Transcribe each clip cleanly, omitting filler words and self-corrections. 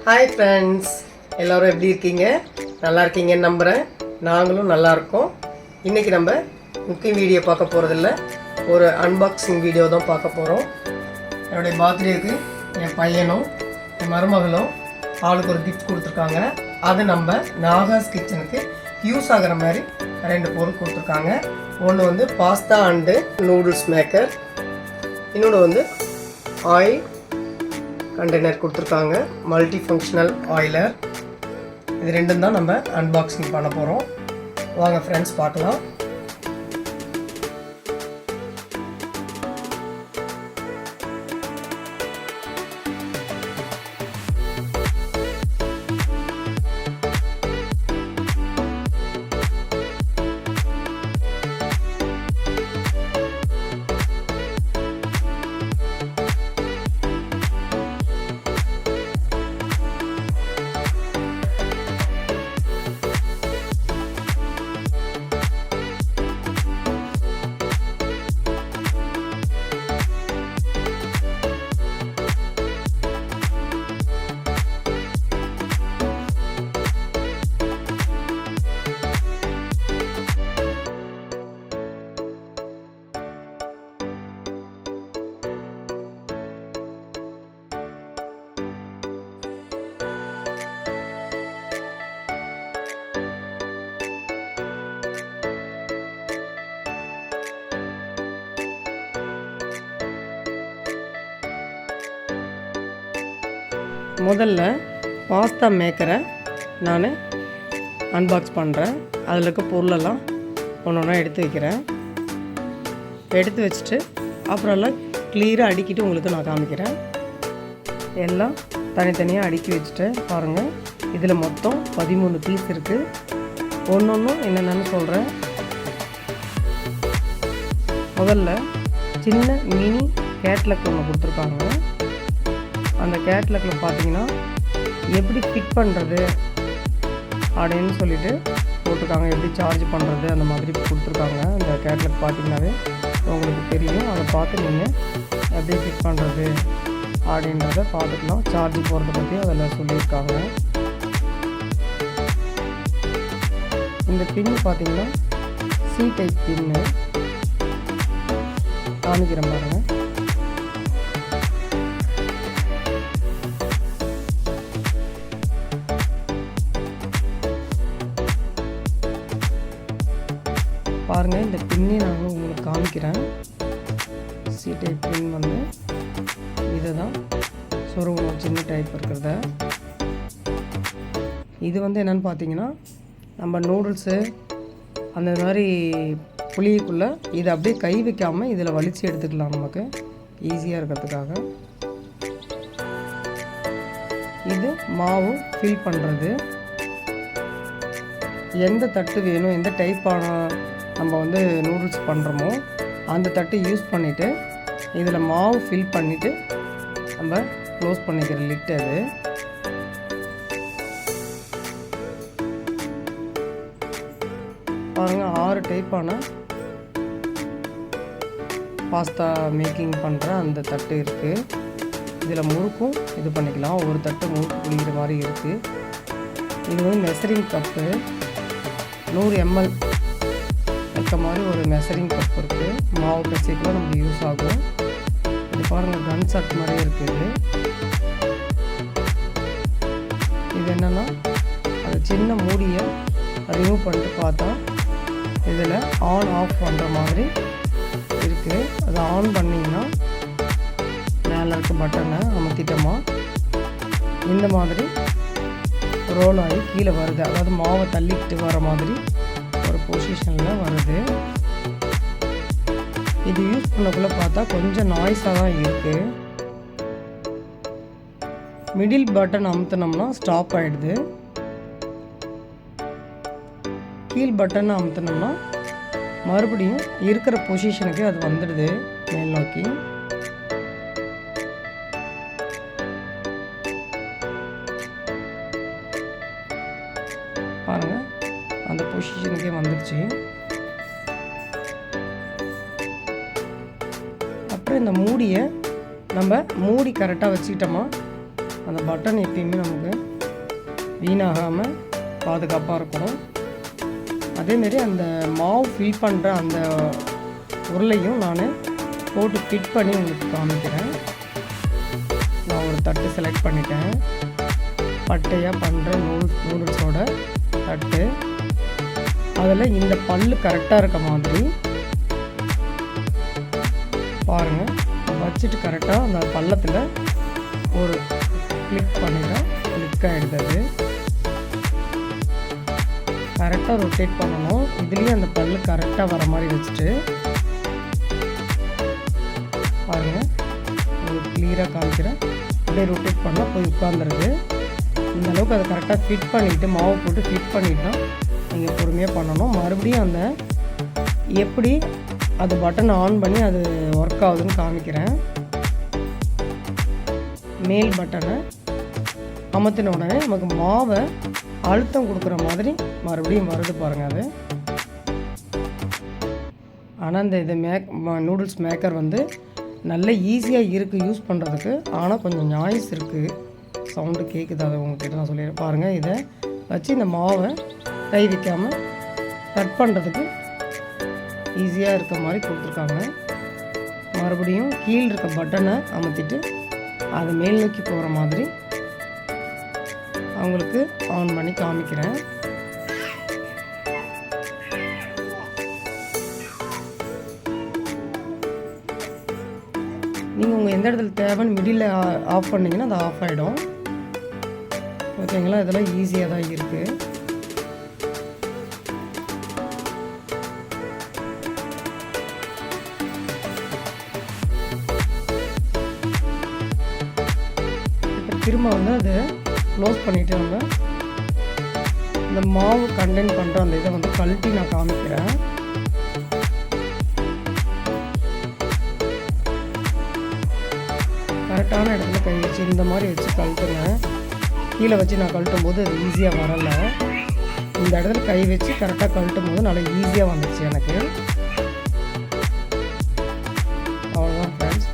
Hi friends, எல்லோரும் எப்படி இருக்கீங்க? நல்லா இருக்கீங்கன்னு நம்புகிறேன். நாங்களும் நல்லா இருக்கோம். இன்றைக்கி நம்ம முக்கிய வீடியோ பார்க்க போகிறதில்ல, ஒரு அன்பாக்சிங் வீடியோ தான் பார்க்க போகிறோம். என்னுடைய பர்த்டேக்கு என் பையனும் என் மருமகளும் ஆளுக்கு ஒரு கிஃப்ட் கொடுத்துருக்காங்க. அது நம்ம நாகாஸ் கிச்சனுக்கு யூஸ் ஆகிற மாதிரி 2 பொருள் கொடுத்துருக்காங்க. ஒன்று வந்து பாஸ்தா அண்டு நூடுல்ஸ் மேக்கர், இன்னொன்று வந்து ஆயில் கண்டெய்னர் கொடுத்துருக்காங்க, மல்டி ஃபங்க்ஷனல் ஆயிலர். இது ரெண்டும் தான் நம்ம அன்பாக்சிங் பண்ண போகிறோம். வாங்க ஃப்ரெண்ட்ஸ் பார்க்கலாம். முதல்ல பாஸ்தா மேக்கரை நான் அன்பாக்ஸ் பண்ணுறேன். அதில் இருக்க பொருளெல்லாம் ஒன்று ஒன்றா எடுத்து வைக்கிறேன். எடுத்து வச்சுட்டு அப்புறம் எல்லாம் கிளியராக அடுக்கிட்டு உங்களுக்கு நான் காமிக்கிறேன். எல்லாம் தனித்தனியாக அடுக்கி வச்சுட்டேன். பாருங்கள், இதில் மொத்தம் 13 பீஸ் இருக்குது. ஒன்று என்னென்னு சொல்கிறேன். முதல்ல சின்ன மினி கேட்லாக் ஒன்று கொடுத்துருக்காங்க. அந்த கேட்லாகில் பார்த்தீங்கன்னா எப்படி ஃபிட் பண்ணுறது அப்படின்னு சொல்லிட்டு போட்டிருக்காங்க. எப்படி சார்ஜ் பண்ணுறது அந்த மாதிரி கொடுத்துருக்காங்க. அந்த கேட்லாக் பார்த்தீங்கன்னாவே உங்களுக்கு தெரியும். அதை பார்த்து நீங்கள் எப்படி ஃபிட் பண்ணுறது அப்படின்றத பார்த்துக்கலாம். சார்ஜ் போகிறத பற்றி அதில் சொல்லியிருக்காங்க. இந்த பின்னு பார்த்தீங்கன்னா சி டைப் பின்னு காமிக்கிறேன் பாருங்கள். பாருங்கள், இந்த பின்னே நான் உங்களுக்கு காமிக்கிறேன். சி டைப் பின் வந்து இதை தான் சொருகணும், சின்ன டைப் இருக்கிறத. இது வந்து என்னென்னு பார்த்தீங்கன்னா, நம்ம நூடுல்ஸு அந்த மாதிரி புளியக்குள்ளே இதை அப்படியே கை வைக்காமல் இதில் வலிச்சு எடுத்துக்கலாம், நமக்கு ஈஸியாக இருக்கிறதுக்காக. இது மாவு ஃபில் பண்ணுறது. எந்த தட்டு வேணும், எந்த டைப்பான நம்ம வந்து நூடுல்ஸ் பண்ணுறோமோ அந்த தட்டு யூஸ் பண்ணிவிட்டு இதில் மாவு ஃபில் பண்ணிவிட்டு நம்ம க்ளோஸ் பண்ணிக்கிற லிட். அது பாருங்கள், 6 டைப்பான பாஸ்தா மேக்கிங் பண்ணுற அந்த தட்டு இருக்குது. இதில் முறுக்கும் இது பண்ணிக்கலாம். ஒரு தட்டு முறுக்கு புளிக்கிற மாதிரி இருக்குது. இது வந்து மெஷரிங் கப்பு 100 ml இருக்க மாதிரி ஒரு மெஷரிங் கப் இருக்குது. மாவு பச்சைக்குள்ள நமக்கு யூஸ் ஆகும். இது பாருங்கள், கன் சட் மாதிரியே இருக்குது. இது என்னென்னா, அது சின்ன மூடியை ரிமூவ் பண்ணிட்டு பார்த்தா இதில் ஆன் ஆஃப் பண்ணுற மாதிரி இருக்குது. அதை ஆன் பண்ணிங்கன்னா மேலே இருக்க பட்டனை அமர்த்திட்டோமா இந்த மாதிரி ரோல் ஆகி கீழே வருது. அதாவது மாவை தள்ளிக்கிட்டு வர மாதிரி ஒரு பொசிஷனில் வருது. இது யூஸ் பண்ணக்குள்ளே பார்த்தா கொஞ்சம் நாய்ஸாக தான் இருக்குது. மிடில் பட்டன் அமுத்தினோம்னா ஸ்டாப் ஆகிடுது. கீழ் பட்டன் அமுத்தினோம்னா மறுபடியும் இருக்கிற பொசிஷனுக்கு அது வந்துடுது மேல் நோக்கி. பாருங்கள், அந்த பொசிஷனுக்கே வந்துடுச்சு. அப்புறம் இந்த மூடியை நம்ம மூடி கரெக்டாக வச்சுக்கிட்டோமா அந்த பட்டன் எப்பயுமே நமக்கு வீணாகாமல் பாதுகாப்பாக இருக்கும். அதேமாரி அந்த மாவு ஃபில் பண்ணுற அந்த உருளையும் நான் போட்டு ஃபிட் பண்ணி உங்களுக்கு காமிக்கிறேன். நான் ஒரு தட்டு செலக்ட் பண்ணிட்டேன். பட்டையாக பண்ணுற நூடுல்ஸோட தட்டு. அதில் இந்த பல்லு கரெக்டாக இருக்க மாதிரி பாருங்கள், வச்சுட்டு கரெக்டாக அந்த பள்ளத்தில் ஒரு கிளிக் பண்ணிட்டேன். கிளிக் ஆகிடுது. கரெக்டாக ரொட்டேட் பண்ணணும். இதுலேயும் அந்த பல்லு கரெக்டாக வர மாதிரி வச்சுட்டு பாருங்கள், உங்களுக்கு கிளியராக காமிக்கிறேன். அப்படியே ரொட்டேட் பண்ணால் போய் உட்காந்துருது. இந்த அளவுக்கு அதை கரெக்டாக ஃபிட் பண்ணிவிட்டு மாவு போட்டு ஃபிட் பண்ணிவிட்டா நீங்கள் பொறுமையாக பண்ணணும். மறுபடியும் அந்த எப்படி அது பட்டனை ஆன் பண்ணி அது ஒர்க் ஆகுதுன்னு காமிக்கிறேன். மேல் பட்டனை அமர்த்தின உடனே நமக்கு மாவை அழுத்தம் கொடுக்குற மாதிரி மறுபடியும் வருது பாருங்கள் அது. ஆனால் இந்த நூடுல்ஸ் மேக்கர் வந்து நல்ல ஈஸியாக இருக்குது யூஸ் பண்ணுறதுக்கு. ஆனால் கொஞ்சம் நாய்ஸ் இருக்குது, சவுண்டு கேட்குது. அதை உங்கள்கிட்ட நான் சொல்லிடுறேன். பாருங்கள், இதை வச்சு இந்த மாவை கை வைக்காமல் கட் பண்ணுறதுக்கு ஈஸியாக இருக்க மாதிரி கொடுத்துருக்காங்க. மறுபடியும் கீழே இருக்க பட்டனை அமர்த்திட்டு அதை மேல் நோக்கி போகிற மாதிரி அவங்களுக்கு ஆன் பண்ணி காமிக்கிறேன். நீங்கள் உங்கள் எந்த இடத்துல தேவைன்னு மிடில் ஆஃப் பண்ணிங்கன்னா அது ஆஃப் ஆகிடும். ஓகேங்களா? இதெல்லாம் ஈஸியாக தான் இருக்குது. இப்போ திரும்ப வந்து அதை க்ளோஸ் பண்ணிவிட்டு நம்ம இந்த மாவு கண்டெயின் பண்ணுற அந்த இதை வந்து கழட்டி நான் காமிக்கிறேன். கரெக்டான இடத்துல கை வச்சு இந்த மாதிரி வச்சு கழட்டுங்க. கீழே வச்சு நான் கழட்டும் போது அது ஈஸியாக வரலை. இந்த இடத்துல கை வச்சு கரெக்டாக கழட்டும் போது நல்லா ஈஸியாக வந்துச்சு எனக்கு. அவ்வளோதான் ஃப்ரெண்ட்ஸ்.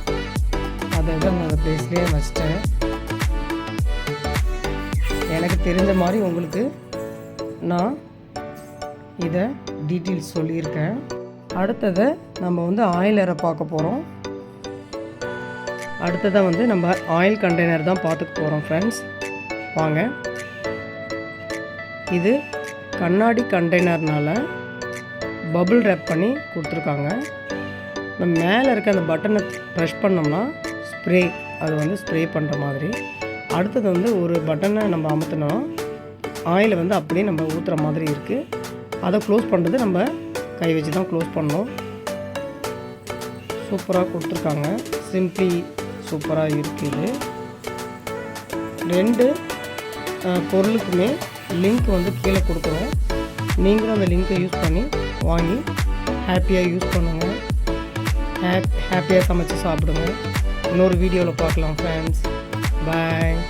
அதை நான் அந்த பிளேஸ்லேயே வச்சிட்டேன். எனக்கு தெரிஞ்ச மாதிரி உங்களுக்கு நான் இதை டீட்டெயில்ஸ் சொல்லியிருக்கேன். அடுத்ததை நம்ம வந்து ஆயிலரை பார்க்க போகிறோம். அடுத்ததாக வந்து நம்ம ஆயில் கண்டெய்னர் தான் பார்த்துக்க போகிறோம் ஃப்ரெண்ட்ஸ். வாங்க. இது கண்ணாடி கண்டெய்னர்னால் பபுள் ரேப் பண்ணி கொடுத்துருக்காங்க. நம்ம மேலே இருக்க அந்த பட்டனை ப்ரெஷ் பண்ணோம்னா ஸ்ப்ரே, அது வந்து ஸ்ப்ரே பண்ணுற மாதிரி. அடுத்தது வந்து ஒரு பட்டனை நம்ம அமுத்தினோம், ஆயிலை வந்து அப்படியே நம்ம ஊற்றுற மாதிரி இருக்குது. அதை க்ளோஸ் பண்ணுறது நம்ம கை வச்சு தான் க்ளோஸ் பண்ணோம். சூப்பராக கொடுத்துருக்காங்க. சிம்பிளி சூப்பராக இருக்குது. ரெண்டு பொருளுக்குமே லிங்க் வந்து கீழே கொடுக்குறோம். நீங்களும் அந்த லிங்க்கை யூஸ் பண்ணி வாங்கி ஹாப்பியாக யூஸ் பண்ணுங்கள். ஹாப்பியாக சமைச்சு சாப்பிடுங்க. இன்னொரு வீடியோவில் பார்க்கலாம் ஃப்ரெண்ட்ஸ். பாய்.